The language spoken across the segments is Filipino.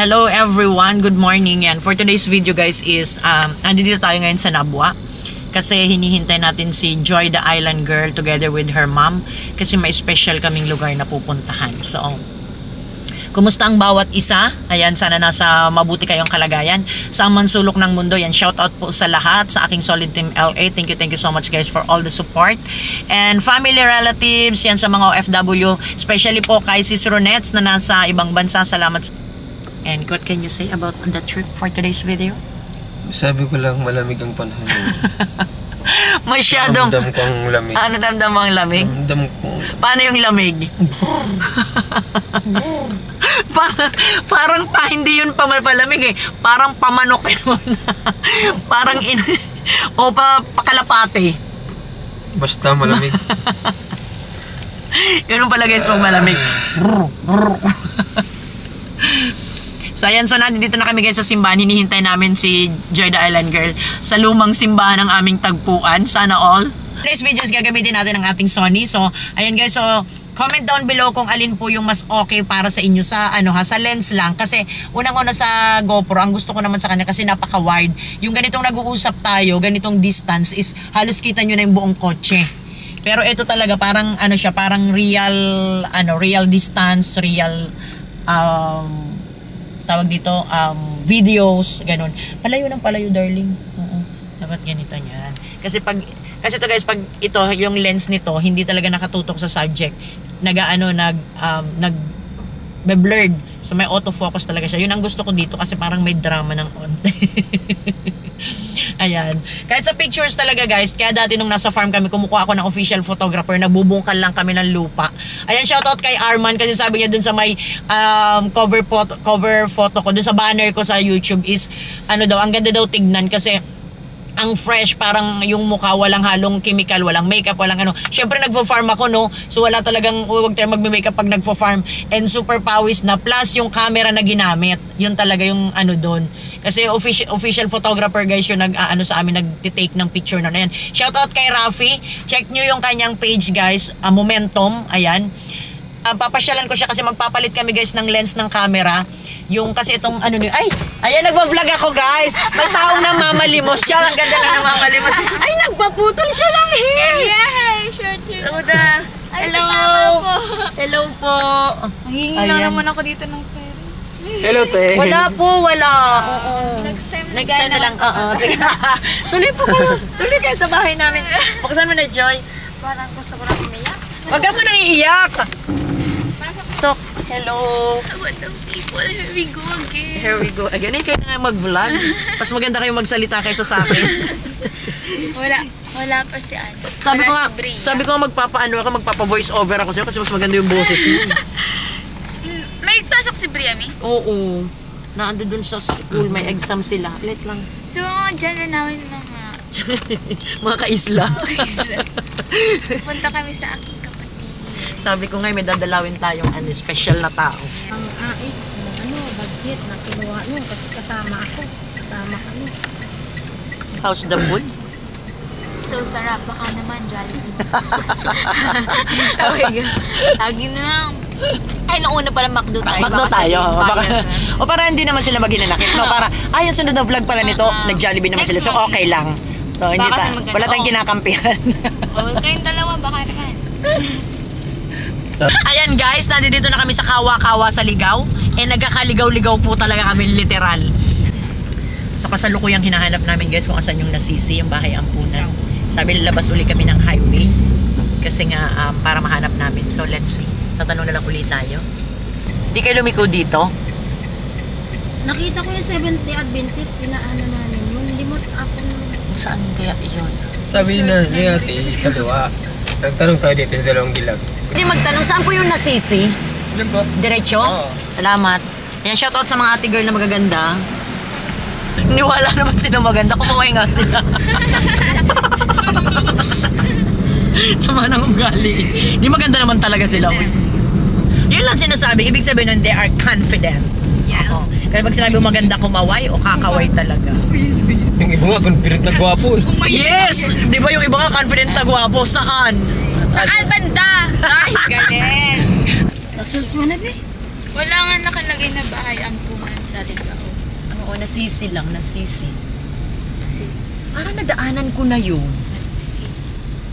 Hello everyone, good morning. And for today's video guys is andito tayo ngayon sa Nabwa kasi hinihintay natin si Joy the Island Girl together with her mom kasi may special kaming lugar na pupuntahan. So kumusta ang bawat isa? Ayan, sana nasa mabuti kayong kalagayan. Sa mansulok ng mundo, yan, shout out po sa lahat, sa aking solid team LA. Thank you so much guys for all the support. And family, relatives, yan sa mga OFW, especially po kay Sis Ronets na nasa ibang bansa. Salamat. And what can you say about the trip for today's video? Sabi ko lang malamig ang panahon. Masyadong... Damdam ko ang lamig. Ano damdam mo ang lamig? Damdam ko. Paano yung lamig? parang hindi yun palamig eh. Parang pamanok yun. Parang o pakalapate. Basta malamig. Ganun pala guys, pag malamig. So ayan, so nandito na kami guys sa simbahan. Hinihintay namin si Joy the Island Girl sa lumang simbahan ng aming tagpuan. Sana all. Today's videos gagamitin natin ang ating Sony. So ayan guys, so comment down below kung alin po yung mas okay para sa inyo sa sa lens lang. Kasi unang-una sa GoPro, ang gusto ko naman sa kanya kasi napaka-wide. Yung ganitong nag-uusap tayo, ganitong distance is halos kita nyo na yung buong kotse. Pero ito talaga parang siya, parang real distance, real tawag dito, videos, ganun. Palayo ng palayo, darling. Dapat ganito niyan. Kasi to guys, pag ito, yung lens nito, hindi talaga nakatutok sa subject. Nag-blurred. So, may autofocus talaga siya. Yun ang gusto ko dito kasi parang may drama ng onte. Ayan. Kahit sa pictures talaga guys, kaya dati nung nasa farm kami, kumukuha ako ng official photographer, nagbubungkal lang kami ng lupa. Ayan, shoutout kay Arman kasi sabi niya dun sa may cover photo ko, dun sa banner ko sa YouTube is, ang ganda daw tignan kasi ang fresh, parang yung mukha, walang halong chemical, walang makeup, walang Syempre nagfo-farm ako, no? So wala talagang, huwag tayo magme-makeup pag nagfo-farm. And super pawis na, plus yung camera na ginamit. Yun talaga yung doon. Kasi official photographer guys yung sa amin, nag-take ng picture na yan. Shoutout kay Rafi. Check nyo yung kanyang page guys, Momentum. Ayan. Papasyalan ko siya kasi magpapalit kami guys ng lens ng camera. Yung kasi itong ayan, nagpa-vlog ako guys. May taong namamalimos siya. Ang ganda na namamalimos. Ay, nagpaputol siya lang hair. Yay! Short hair. Hello. Hello po. Nangingi lang naman ako dito ng pera. Hello, te. Wala po, wala. Next time na lang. Sige. Tuloy po kayo. Tuloy kayo sa bahay namin. Buksan mo na, Joy. Parang gusto ko lang umiyak. Wag ka mo nang iiyak. So, hello. What the people? Here we go again. Here we go. Again, kayo na nga mag-vlog. Mas maganda kayo magsalita kaysa sa akin. Wala pa si ano. Sabi ko magpapa-voice over ako sa'yo kasi mas maganda yung boses mo. May pasok si Briami? Oo. Naando dun sa school, may exam sila. Let lang. So, dyan na namin mga kaisla. Punta kami sa aking kapatid. Sabi ko nga, may dadalawin tayong special na tao. Ang AX, budget na kinuha nyo kasi kasama kami. How's the food? So sarap, baka naman Jollibee. Lagi na lang. Ay, noong una pala McDo tayo. McDo tayo. O para hindi naman sila maghinanakit. No? Para, yung sunod na vlog pala nito, nag-Jollibee naman sila. So okay lang. So, hindi wala tayong kinakampihan. Kayong dalawa, baka naman. Ayan guys, nandito na kami sa Kawa-Kawa sa Ligaw. Nagkakaligaw-ligaw po talaga kami, literal. So kasalukuyang hinahanap namin guys kung asan yung nasisi, yung bahay ampunan. Sabi lalabas uli kami ng highway. Kasi nga para mahanap namin. So let's see. Tatanong na lang ulit tayo. Di kayo lumiko dito? Nakita ko yung 70 Adventist, tinaano namin. Yung limot ako. Saan kaya yun? Sabi na ni ate, kaliwa. Nagtanong tayo dito sa dalawang gilag. Hindi magtanong, saan po yung nasisi? Diyan po? Diretso? Oo. Salamat. Yan, shoutout sa mga ate girl na magaganda. Niwala naman sila maganda, kumaway nga sila. Sama ng ugali. Di maganda naman talaga sila. Yun lang sinasabi, ibig sabihin nun, they are confident. Yes. Kaya pag sinabi mo maganda kumaway o kakaway talaga. Yung iba nga, confident na gwapo. Yes! Di ba yung iba nga confident na gwapo? Saan? Saan banda? Ay, galing. Search mo na, be? Wala nga nakalagay na bahay ampunan sa natin ka. Oo, nasisi lang, nasisi. Kasi, Parang nadaanan ko na yun.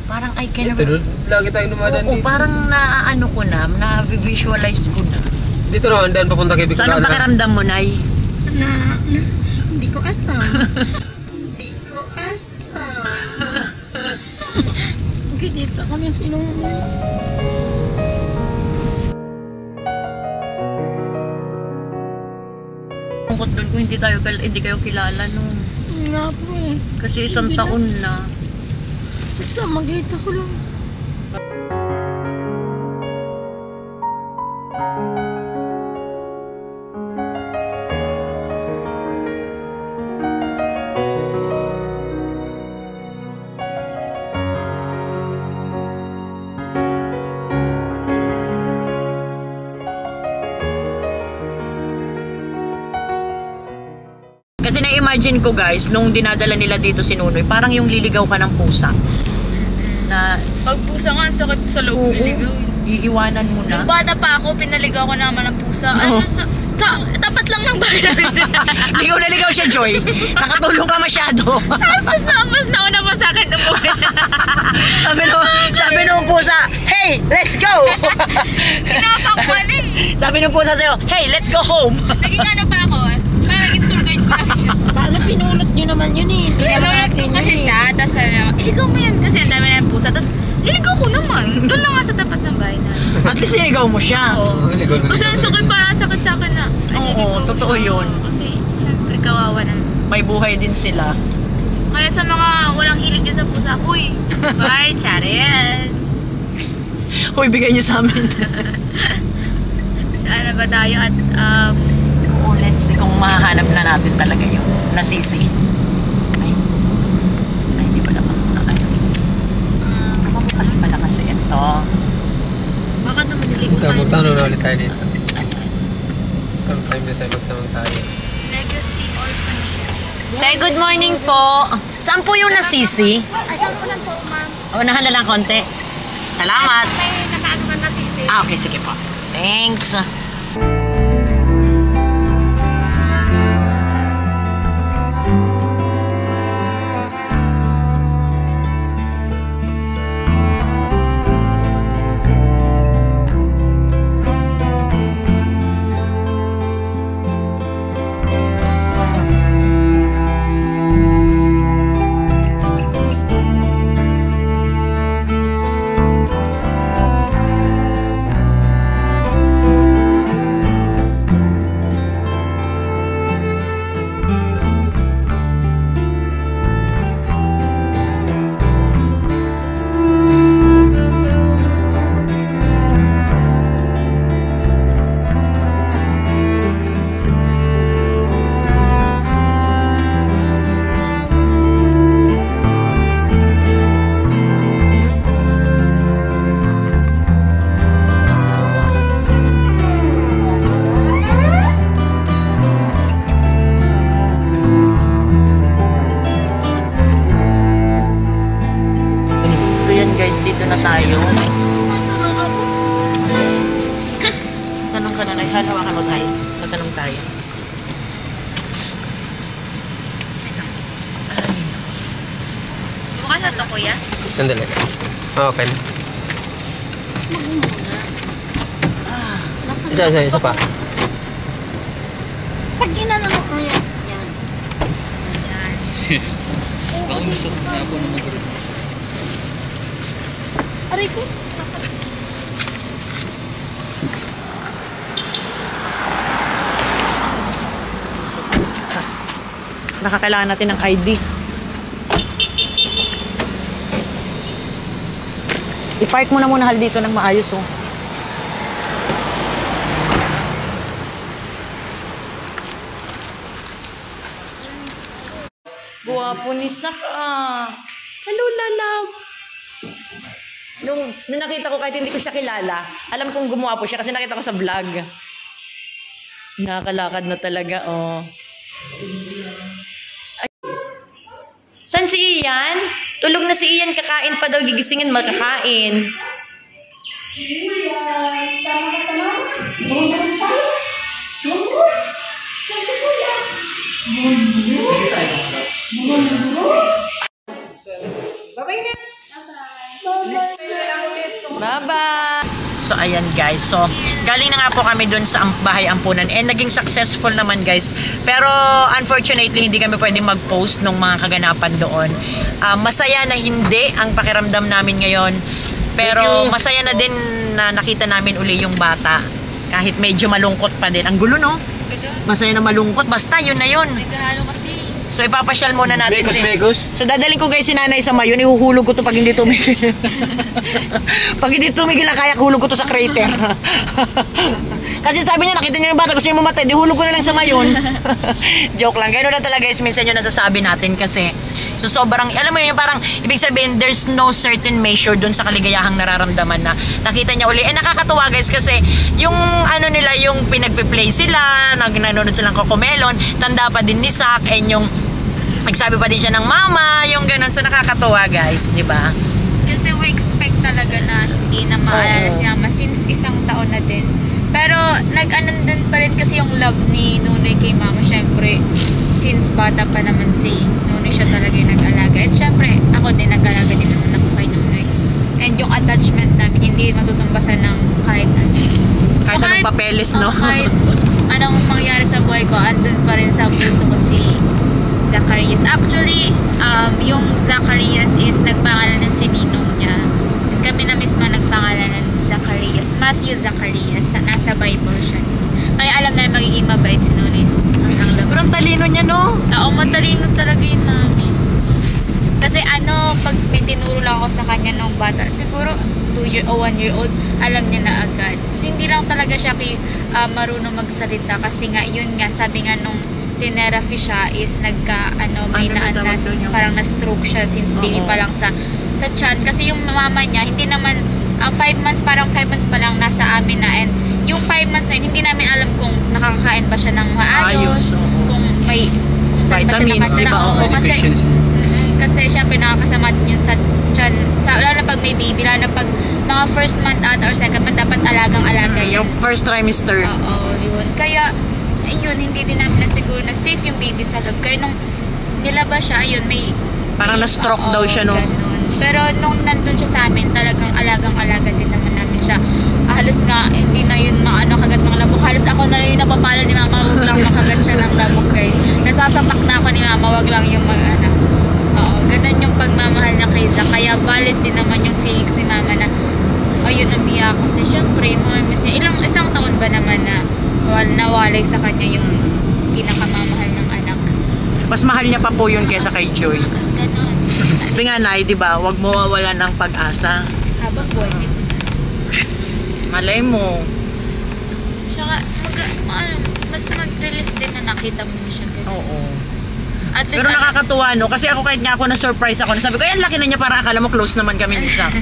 Parang I can... Ito, lagi tayong dumadaan Oo, dito. parang na-ano ko na-visualize ko na. Dito naman, daan papunta kay So, Bicolana. anong pakiramdam mo, Nay? Hindi ko alam. Kita ko yung sinong... Tungkot doon kung hindi kayo kilala nung. Nga po eh. Kasi isang Hindi na. taon na. Basta magkita ko lang. Kasi na-imagine ko guys, nung dinadala nila dito si Nunoy, parang yung liligaw ka ng pusa. Na pag pusa nga, ang sakit sa loob niligaw. iiwanan mo na. Nung bata pa ako, pinaligaw ko naman ng pusa. Oo. Ano, sa tapat lang ng bahay namin. Hindi ko naligaw siya, Joy. Nakatulong ka masyado. mas nauna pa sa akin umuwi. sabi nung pusa, hey, let's go! Kinapa ko eh. Sabi nung pusa sa'yo, hey, let's go home! Naging ano pa ako eh. Parang naging tour guide ko lang siya. Paano pinulot nyo naman yun eh? Hindi naman Pinulot ko natin kasi yun eh. siya, tapos iligaw mo yan kasi ang dami na ng pusa. Tapos niligaw ko naman. Doon lang nga sa tapat ng bahay namin. At least niligaw mo siya. Ang ligaw na Kasi ang sakit, parang sakit sa akin na. Oo, totoo yun. Kasi syempre kawawa na. May buhay din sila. Kaya sa mga walang hilig dyan sa pusa, uy! Bye, Charis! Hoy, bigay niyo sa amin. Saan na ba tayo at Oh, let's see kung mahanap na natin talaga yun. Nasisi. Ay, di pala pa. Mabukas pala kasi ito. Baka naman niligo tayo. Magtanong na ulit tayo dito. Some time na tayo magtanong tayo. Legacy Orphanage? Tay, good morning po. Saan po yung nasisi? Ay, saan ko lang po, ma'am? Unahan na lang konti. Salamat. May nakaano ka na sisi. Okay, sige po. Thanks. So yan guys, dito na tayo. Tanong ka na, hawakan mo tayo. Tatanong tayo. Bukas na to, kuya? Sandali. Okay na. Isa pa. Pag inano mo yan. Yan. Baka masok na ako na mag-request. Aray ko. Nakakailangan natin ng ID. I-park mo na muna hal dito ng maayos oh. Guwapo ni Saka. Hello, Lalab. Nung nakita ko kahit hindi ko siya kilala, alam kong gumawa po siya kasi nakita ko sa vlog. Nakakalakad na talaga, oh. Ay. San si Ian? Tulog na si Ian, kakain pa daw, gigisingin, makakain. Iyan, sama ka sa mga. Bye-bye! So, ayan guys. So, galing na nga po kami dun sa bahay ampunan. And naging successful naman guys. Pero, unfortunately, hindi kami pwedeng mag-post ng mga kaganapan doon. Masaya na hindi ang pakiramdam namin ngayon. Pero, masaya na din na nakita namin uli yung bata. Kahit medyo malungkot pa din. Ang gulo, no? Masaya na malungkot. Basta, yun na yun. Naghahalo kasi. So, ipapasyal muna natin. Megos. So, dadaling ko guys si nanay sa mayon. Ihuhulog ko to pag hindi tumigil. Pag hindi tumigil na kaya, hulog ko to sa crater. Kasi sabi niya, nakita niya yung bata, gusto niya mamatay, di hulog ko na lang sa mayon. Joke lang. Gano'n lang talaga guys, minsan yun nasasabi natin kasi. So, sobrang, alam mo yun, parang, ibig sabihin, there's no certain measure dun sa kaligayahang nararamdaman na nakita niya uli. Eh, nakakatuwa guys kasi, yung ano nila, yung pinagpe-play sila, nanonood silang Cocomelon, tanda pa din ni Zach, and yung nagsabi pa din siya ng mama, yung ganun. So, nakakatuwa guys, di ba? Kasi we expect talaga na hindi na maalala si Mama since isang taon na din. Pero nag-anon din pa rin kasi yung love ni Nunoy kay Mama. Syempre, since bata pa naman si Nunoy, siya talaga yung nag-alaga. At syempre, ako din nag-alaga din naman ako kay Nunoy. And yung attachment namin, hindi matutumbasan ng kahit ano. Kahit anong papeles, no? Kahit anong mangyari sa buhay ko, andun pa rin sa puso ko si Zacarias. Actually, yung Zacarias is nagpangalan ng si Ninong niya. Kami na mismo nagpangalan ng Zacarias. Matthew Zacarias. Nasa Bible siya. Kaya alam na magiging mabait si Nunes. Pero ang talino niya, no? Oo, matalino talaga yun namin. Kasi pag may tinuro lang ako sa kanya nung bata, siguro 2 year o 1 year old, alam niya na agad. So, hindi lang talaga siya marunong magsalita kasi nga, yun nga, sabi nga nung tinerapy siya is may naanas, parang na-stroke siya since baby pa lang sa tiyan. Kasi yung mama niya, hindi naman, 5 months pa lang nasa amin na, and yung 5 months na yun, hindi namin alam kung nakakakain ba siya ng maayos, kung saan ba siya nakatira. Kasi syempre nakakasama din yun sa tiyan, lalo na pag may baby, lalo na pag mga first month ata or second month, dapat alagang-alaga yun. Yung first trimester. Oo, yun. Kaya, ayun, hindi din namin na siguro na safe yung baby sa loob. Kaya nung nilabas siya, ayun, parang na-stroke daw siya, no? Ganun. Pero nung nandun siya sa amin, talagang alagang-alaga din naman namin siya. Halos nga, hindi na yun kagat ng lamok. Halos ako na yung napapala ni Mama, wag lang makagat siya ng lamok, guys. Nasasapak na ako ni Mama, wag lang yung Oo, ganun yung pagmamahal niya kay Zach. Kaya valid din naman yung feelings ni Mama na, ayun, namiyak kasi syempre, miss niya. Isang taon ba naman na nawalay sa kanya yung pinakamamahal ng anak. Mas mahal niya pa po yun kesa kay Joy. Ganon. Sabi nga, Nay, di ba, huwag mo mawawalan ng pag-asa. Habang buhay niya. Malay mo. Tsaka, mas mag-relief din na nakita mo siya. Ganun. Oo. At least, Pero nakakatuwa, no? Kasi ako kahit nga ako na-surprise ako. Nasabi ko, ang laki na niya, parang akala mo close naman kami ni Zach.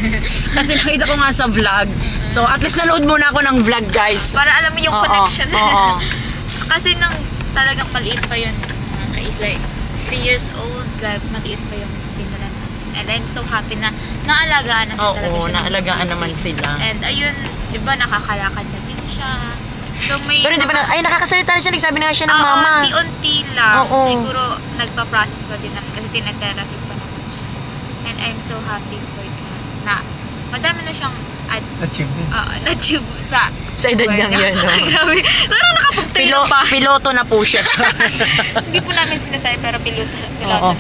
Kasi nakita ko nga sa vlog. So, at least nanood muna ako ng vlog, guys. para alam mo yung connection. Oo. Kasi nung talagang maliit pa yun. Is like 3 years old, maliit pa yung pinala namin. And I'm so happy na naalagaan naman talaga siya. Oo, naalagaan naman sila. And ayun, di ba nakakalakad na din siya. So may... Pero di ba nakakasalita na siya, nagsabi na siya ng mama. Unti-unti lang. Oo. Siguro nagpa-process pa din namin kasi tinag-therapy pa naman siya. And I'm so happy for that. Na madami na siyang na-achieve sa edad niyang yan, no? Grabe. Parang nakapagtayo pa. Piloto na po siya. Hindi po namin sinasabi pero piloto na siya.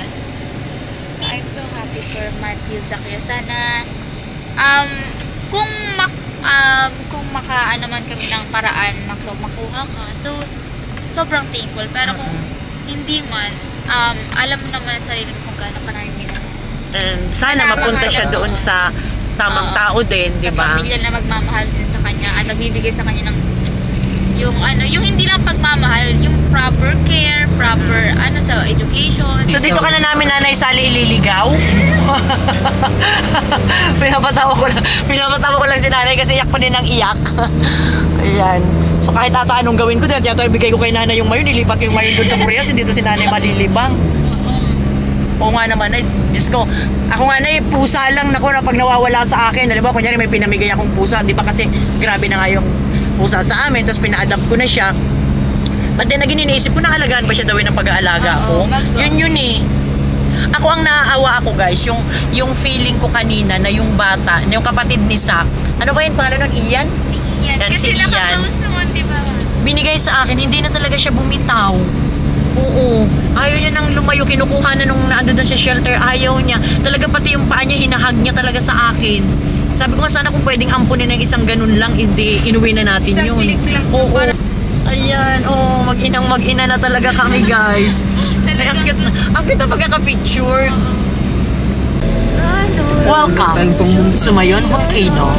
So I'm so happy for Matthew Zacarias. Sana kung makaano man kami ng paraan makuha ka. So sobrang thankful. Pero kung hindi man, alam mo naman sa sarili mo kung gaano ka namin minamahal. And sana mapunta siya doon sa tamang tao din, di ba? Sa pamilya na magmamahal din sa kanya at nagbibigay sa kanya ng yung hindi lang pagmamahal, yung proper care, proper sa education. So dito ka na namin, Nanay Sally, ililigaw. Pinapatawa ko lang si Nanay kasi iyak pa din ng iyak. Ayan. So kahit ata anong gawin ko, dito ibigay ko kay Nanay yung mayon, ilipat ko yung mayon doon sa Murias, dito si Nanay malilibang. Oo nga naman, ay, Diyos ko, ako nga na pusa lang na pag nawawala sa akin, alam mo, kunyari may pinamigay akong pusa, di ba kasi grabe na nga yung pusa sa amin, tapos pina-adapt ko na siya. But then, naging iniisip ko, nakalagaan ba siya daw ng pag-aalaga ko? Yun eh. Ako ang naaawa ako guys, yung feeling ko kanina na yung bata, na yung kapatid ni Sak. Ano ba yun pangalan nun? Ian? Si Ian. Yan, Kasi si Ian. naka-close naman, di ba? Binigay sa akin, hindi na talaga siya bumitaw. Oo. Ayaw niya nang lumayo. Kinukuha na nung naando doon sa shelter. Ayaw niya. Talaga pati yung paa niya, hinahag niya talaga sa akin. Sabi ko nga sana kung pwedeng ampunin ng isang ganun lang, hindi inuwi na natin Isang yun. click lang. Oo. Ayan. Oo. Mag-ina na talaga kami guys. Ay, ang cute na pagkaka-picture. Welcome to Sumayon Volcano.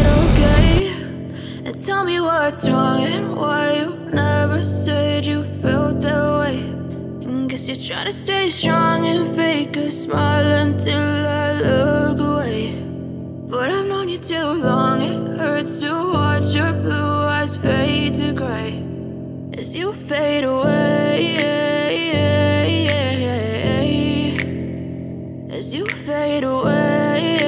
And tell me what's wrong and why you never said you felt that way. And guess you're trying to stay strong and fake a smile until I look away. But I've known you too long, it hurts to watch your blue eyes fade to gray as you fade away. As you fade away.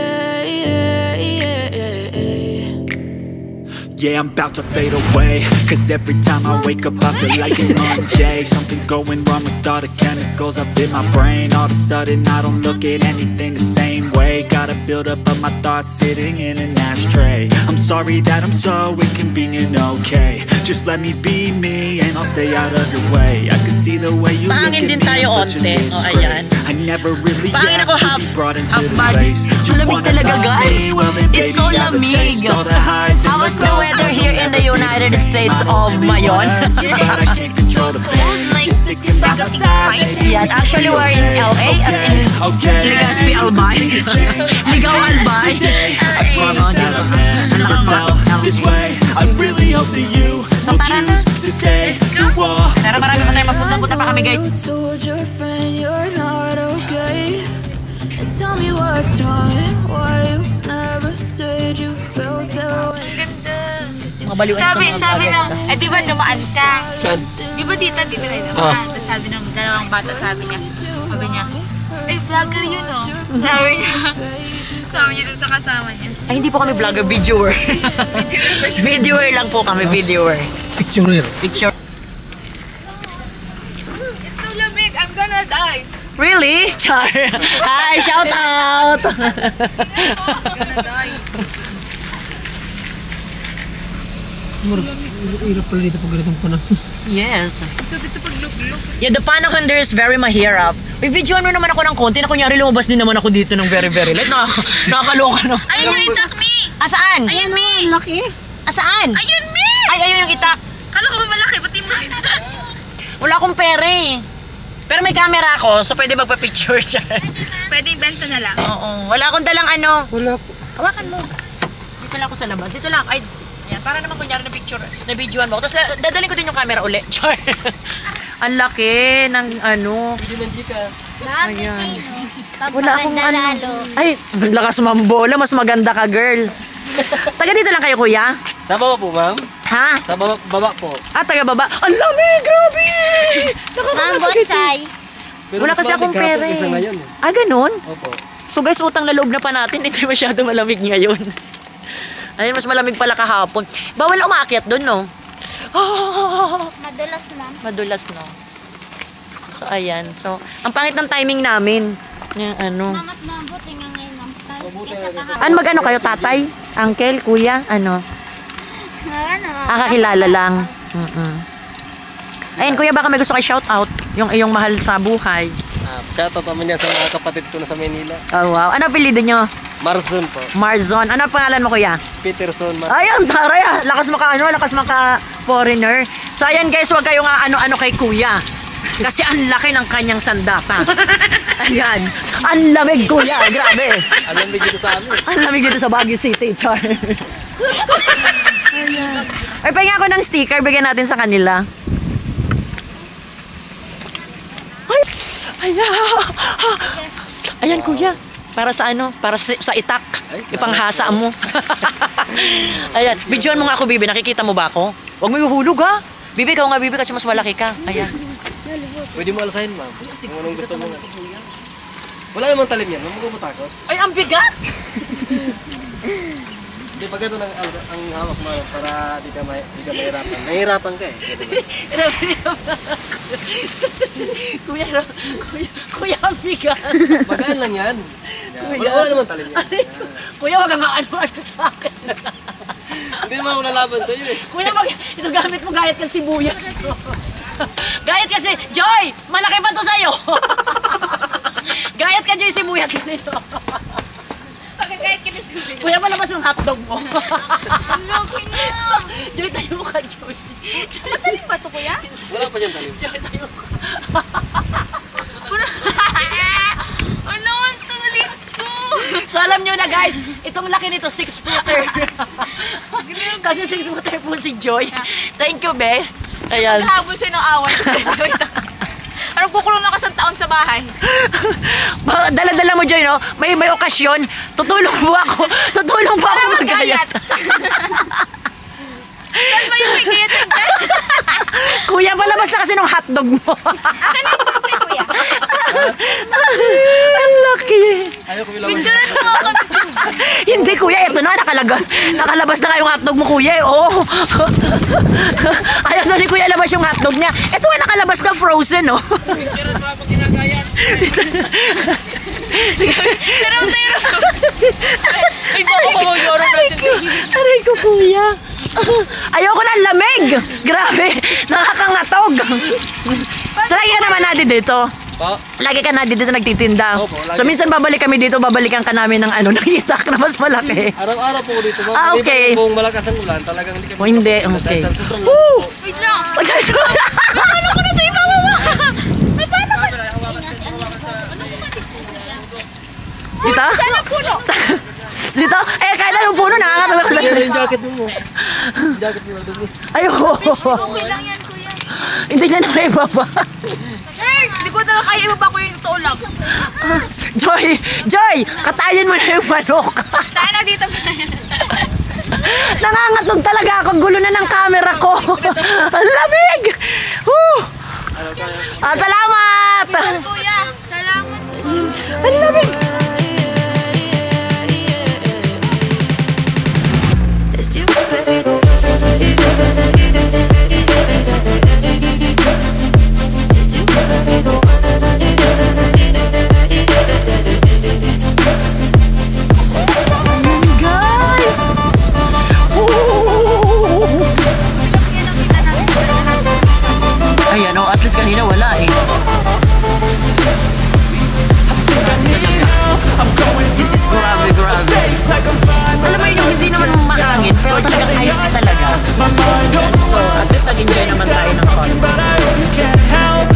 Yeah, I'm about to fade away, cause every time I wake up I feel like it's Monday. Something's going wrong with all the chemicals up in my brain. All of a sudden I don't look at anything the same way. Gotta build up of my thoughts sitting in an ashtray. I'm sorry that I'm so inconvenient, okay. Just let me be me and I'll stay out of your way. I can see the way you look at Pahangin me, din tayo I'm such a onte. O, ayan. disgrace. I never really Pahangin asked ako to half be brought into this body. place. You Lamig wanna talaga, love guys. me? Well, then, It's baby, so have a lamig. taste. All the highs and How was the the lows. weather here in the United States of Mayon? Yeah, actually we're in LA, as in Legazpi Albay. Ligaw Albay. So tara na. Pero marami pa tayo magpunta-punta pa kami guys. You told your friend you're not okay. And tell me what's wrong and why you never said you felt that way. Ganda. Mga baliwan Sabi mga ng, di ba dumaan ka? Saan? Di ba dito tayo dumaan? Tapos sabi ng dalawang bata, sabi niya, vlogger yun oh. Sabi niya dun sa kasama niya. Ay, hindi po kami vlogger, videoer. Videoer lang po kami, videoer. Picture. Picture. It's so lamig, I'm gonna die. Really? Char. Hi, shout out. I'm gonna die. Hirap pala dito pag ganitong panahon. Yes. So dito pag luglog. Yeah, the panahon there is very mahirap. May videoan mo naman ako ng konti na kunyari lumabas din naman ako dito ng very late. Nakakaloka no. Ayun yung itak, Mi! Asaan? Ayun, Mi! Laki. Asaan? Ayun, Mi! Ay, ayun yung itak. Kala ko ba malaki? Pati mo. Wala akong pera eh. Pero may camera ako, so pwede magpa-picture dyan. Pwede ibenta na lang. Oo. Wala akong dalang ano. Wala po. Hawakan mo. Dito lang ako sa labas. Dito lang. Ay, ayan. Para naman kunyari na picture, na videoan mo. Tapos dadalhin ko din yung camera ulit. Char. Ang laki ng ano. Ayan. Wala akong ano. Ay, lakas mambola. Mas maganda ka, girl. Taga dito lang kayo, kuya? Sa baba po, ma'am? Ha? Sa baba po. Ah, taga baba. Ang lamig! Grabe! Ma'am, bonsai. Pero Wala mas kasi akong mabigat pera kaysa eh. ngayon, Ah, ganun? Opo. So guys, utang na loob na pa natin. Hindi masyado malamig ngayon. Ayun, mas malamig pala kahapon. Bawal umakyat doon, no? Madulas, ma'am. Madulas, no? So, ayan. So, ang pangit ng timing namin. Yung ano. Mas mabuti nga ngayon, ma'am. Ano mag-ano kayo, tatay? Uncle, kuya? Ano? Kakilala lang. Ayun, kuya, baka may gusto kayo shout out. Yung iyong mahal sa buhay. Shoutout naman yan sa mga kapatid ko na sa Manila. Oh, wow. Ano apelido nyo? Marzon po. Marzon. Ano pangalan mo, kuya? Peterson. Ayun, taray ah. Lakas maka foreigner. So, ayan guys, huwag kayong ano kay kuya. Kasi ang laki ng kanyang sandata. Ayan. Ang lamig, kuya. Grabe. Ang lamig dito sa amin. Ang lamig dito sa Baguio City, Char. Ayan. Ay, pahinga ako ng sticker. Bigyan natin sa kanila. Ay! Ayan! Ayan, kuya. Para sa ano? Para sa itak. Ipanghasa mo. Ayan. Bidyoan mo nga ako, Bibi. Nakikita mo ba ako? Huwag mo ihulog, ha? Bibi, ikaw nga, Bibi, kasi mas malaki ka. Ayan. Pwede mo alasahin, ma'am. Kung anong gusto mo. Wala namang talim yan. Huwag mo takot. Ay, ang bigat! Hindi, pag ito ang hawak mo para di ka mahirapan. Mahirapan ka eh. Kuya, ang bigat. Magaan lang yan. Wala naman talim yan. Kuya, wag kang ano sa akin. Hindi naman ako lalaban sa'yo eh. Kuya, ito gamit mo, gayat kang sibuyas. Gayat kasi, Joy, malaki pa to sa'yo. Gayat ka, Joy, sibuyas nito. Pagkagayat ka na sulit. Kuya, malabas yung hotdog mo. Looking na. Joy, tayo ka, Joy. Matalim ba ito, kuya? Wala pa dyan talim. Joy, tayo ka. Ano, ang tulit ko. So alam nyo na guys, itong laki nito 6-footer. Kasi 6-footer po si Joy. Thank you, be. Ayan. Naghahabol sa'yo ng awan. Anong kukulong na kasang taon sa bahay? Dala-dala mo, Joy, no? May okasyon. Tutulong po ako magayat. Saan ba yung may gayat yung dyan? Kuya, palabas na kasi ng hotdog mo. Akin na yung kape, kuya. Ang laki. Ayaw ko ilawan. Picturean mo ako. Hindi, kuya. Ito na, nakalabas na kayong hotdog mo, kuya. Oo. Ayaw na ni kuya labas yung hotdog niya. Ito nga nakalabas na frozen, no? Picturean mo ako ginagayat. Sige. Pero tayo. Ay, bako ko mag-yorong natin. Aray ko, kuya. Ayoko na lamig. Grabe. Nakakangatog. So, lagi ka naman natin dito. Po? Lagi ka natin dito nagtitinda. Opo, lagi. So, minsan babalik kami dito, babalikan ka namin ng ng itak na mas malaki. Araw-araw po dito. Ah, okay. Kung malakas ang ulan, talagang hindi kami. O, hindi, okay. Woo! Wait lang. Paano ko na ito ibababa? Ay, paano ko? Dito? Saan ang puno? Dito? Kahit anong puno, nakakatawa ka sa... Yung jacket mo. Yung jacket mo. Ayoko. Okay lang yan, kuya. Hindi na naibaba. Nurse, di ko talaga kaya ibaba ko yung totoo lang. Joy! Katayin mo na yung manok. Tayo na dito pa. Nangangatog talaga ako. Gulo na ng camera ko. Ang lamig! Woo! Salamat! Kuya, salamat. Ang lamig! Guys! Ayan, at least kanina wala eh. This is grabe. Alam mo yun, hindi naman mahangin, pero talagang icy talaga. So, at least nag-enjoy naman tayo ng fun.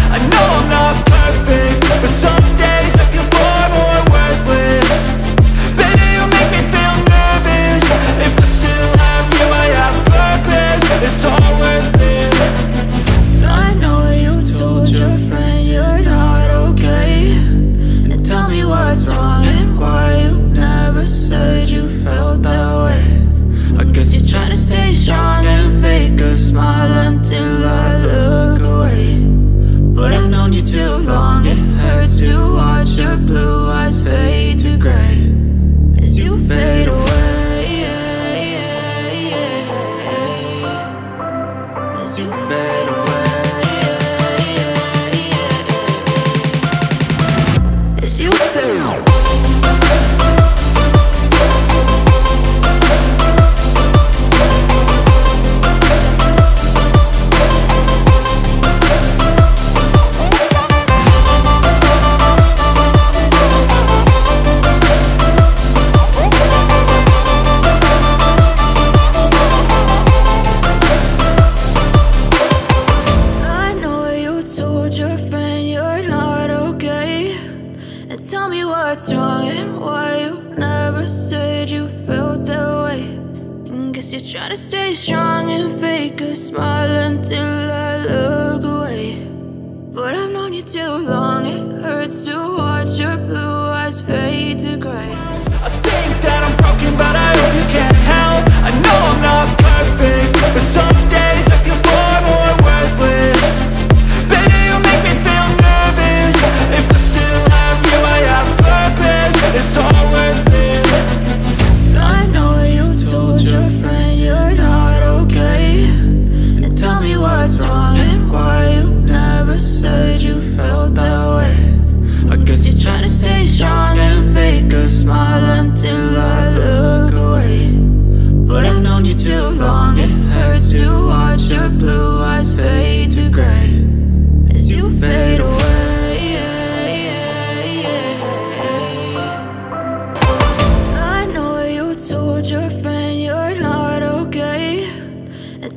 I know I'm not perfect, but some days I feel more worthless. Baby, you make me feel nervous. If I still have you, I have purpose. It's all worth it. I know you told your friend you're not okay, and tell me what's wrong and why you never said you felt that way. I guess you're trying to stay strong and fake a smile until I look away. But I've known you too long, it hurts to watch your blue eyes fade to gray as you fade away. As you fade away. As you fade away. What's wrong and why you never said you felt that way? And guess you're trying to stay strong and fake a smile until I look away. But I've known you too long, it hurts to watch your blue eyes fade to gray. I think that I'm broken, but I hope you can't help. I know I'm not perfect, but some days I feel more worthless. Baby, you make me feel nervous. If I still have you, I have purpose. It's all worth it. I know you told your friend you're not okay, and tell me what's wrong and why you never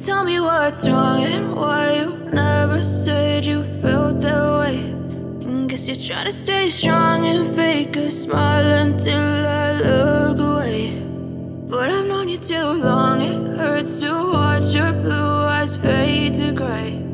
tell me what's wrong and why you never said you felt that way. And guess you're trying to stay strong and fake a smile until I look away. But I've known you too long, it hurts to watch your blue eyes fade to gray.